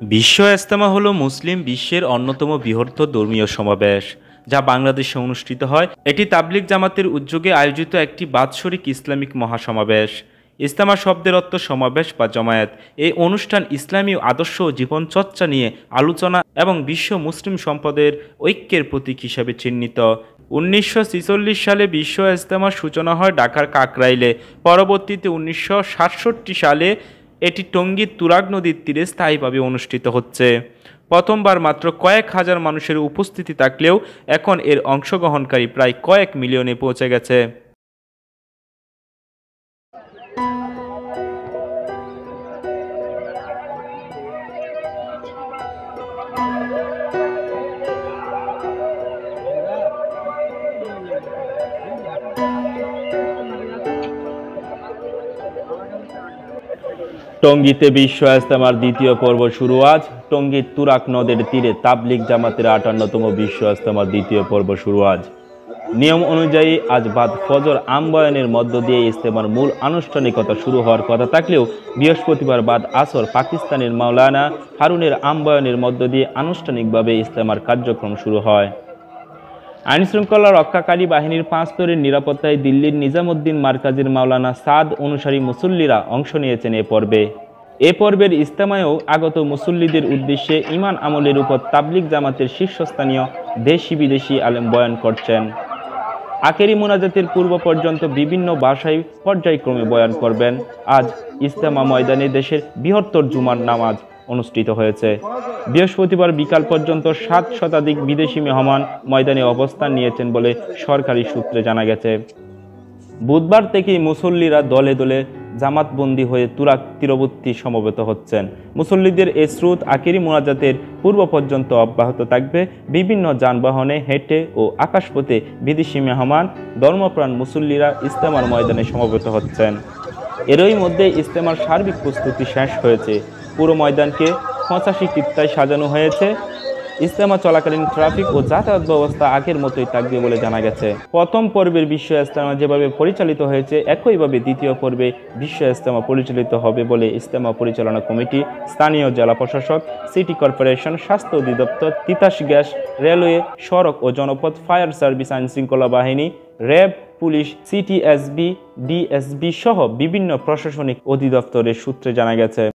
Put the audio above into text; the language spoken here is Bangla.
বিশ্ব ইজতেমা হলো মুসলিম বিশ্বের অন্যতম বৃহত্তর ধর্মীয় সমাবেশ যা বাংলাদেশে অনুষ্ঠিত হয়। এটি তাবলিগ জামাতের উদ্যোগে আয়োজিত একটি বাৎসরিক ইসলামিক মহাসমাবেশ। ইজতেমা শব্দের অর্থ সমাবেশ বা জমায়েত। এই অনুষ্ঠান ইসলামী আদর্শ ও জীবনচর্চা নিয়ে আলোচনা এবং বিশ্ব মুসলিম সম্প্রদায়ের ঐক্যের প্রতীক হিসেবে চিহ্নিত। 1946 সালে বিশ্ব ইজতেমার সূচনা হয় ঢাকার কাকরাইলে। পরবর্তীতে 1967 সালে এটি টঙ্গীর তুরাগ নদীর তীরে স্থায়ীভাবে অনুষ্ঠিত হচ্ছে। প্রথমবার মাত্র কয়েক হাজার মানুষের উপস্থিতি থাকলেও এখন এর অংশগ্রহণকারী প্রায় কয়েক মিলিয়নে পৌঁছে গেছে। টঙ্গীতে বিশ্ব ইজতেমার দ্বিতীয় পর্ব শুরু আজ। টঙ্গীর তুরাগ নদের তীরে তাবলিগ জামাতের 58তম বিশ্ব ইজতেমার দ্বিতীয় পর্ব শুরু আজ। নিয়ম অনুযায়ী আজ বাদ ফজর আমবয়ানের মধ্য দিয়ে ইজতেমার মূল আনুষ্ঠানিকতা শুরু হওয়ার কথা থাকলেও বৃহস্পতিবার বাদ আসর পাকিস্তানের মাওলানা হারুনের আমবয়ানের মধ্য দিয়ে আনুষ্ঠানিকভাবে ইজতেমার কার্যক্রম শুরু হয়। আইনশৃঙ্খলা রক্ষাকারী বাহিনীর 5 স্তরের নিরাপত্তায় দিল্লির নিজামুদ্দিন মার্কাজের মাওলানা সাদ অনুসারী মুসল্লিরা অংশ নিয়েছেন এ পর্বের ইজতেমায়ও আগত মুসল্লিদের উদ্দেশ্যে ঈমান আমলের উপর তাবলিগ জামাতের শীর্ষস্থানীয় দেশি বিদেশি আলেম বয়ান করছেন। আখেরি মুনাজাতের পূর্ব পর্যন্ত বিভিন্ন ভাষায় পর্যায়ক্রমে বয়ান করবেন। আজ ইজতেমা ময়দানে দেশের বৃহত্তর জুমার নামাজ অনুষ্ঠিত হয়েছে। বৃহস্পতিবার বিকাল পর্যন্ত 7 শতাধিক বিদেশি মেহমান ময়দানে অবস্থান নিয়েছেন বলে সরকারি সূত্রে জানা গেছে। বুধবার থেকেই মুসল্লিরা দলে দলে জামাতবন্দি হয়ে তুরাগ তীরবর্তী সমবেত হচ্ছেন। মুসল্লিদের এই স্রোত আখেরি মুনাজাতের পূর্ব পর্যন্ত অব্যাহত থাকবে। বিভিন্ন যানবাহনে, হেঁটে ও আকাশপথে বিদেশি মেহমান ধর্মপ্রাণ মুসল্লিরা ইজতেমার ময়দানে সমবেত হচ্ছেন। এরই মধ্যে ইজতেমার সার্বিক প্রস্তুতি শেষ হয়েছে। পুরো ময়দানকে 85 কিত্তায় সাজানো হয়েছে। ইজতেমা চলাকালীন ট্রাফিক ও যাতায়াত ব্যবস্থা আগের মতোই থাকবে বলে জানা গেছে। প্রথম পর্বের বিশ্ব ইজতেমা যেভাবে পরিচালিত হয়েছে একইভাবে দ্বিতীয় পর্বে বিশ্ব ইজতেমা পরিচালিত হবে বলে ইজতেমা পরিচালনা কমিটি, স্থানীয় জেলা প্রশাসক, সিটি কর্পোরেশন, স্বাস্থ্য অধিদপ্তর, তিতাস গ্যাস, রেলওয়ে, সড়ক ও জনপথ, ফায়ার সার্ভিস, আইনশৃঙ্খলা বাহিনী, র্যাব, পুলিশ, সিটিএসবি, ডিএসবি সহ বিভিন্ন প্রশাসনিক অধিদপ্তরের সূত্রে জানা গেছে।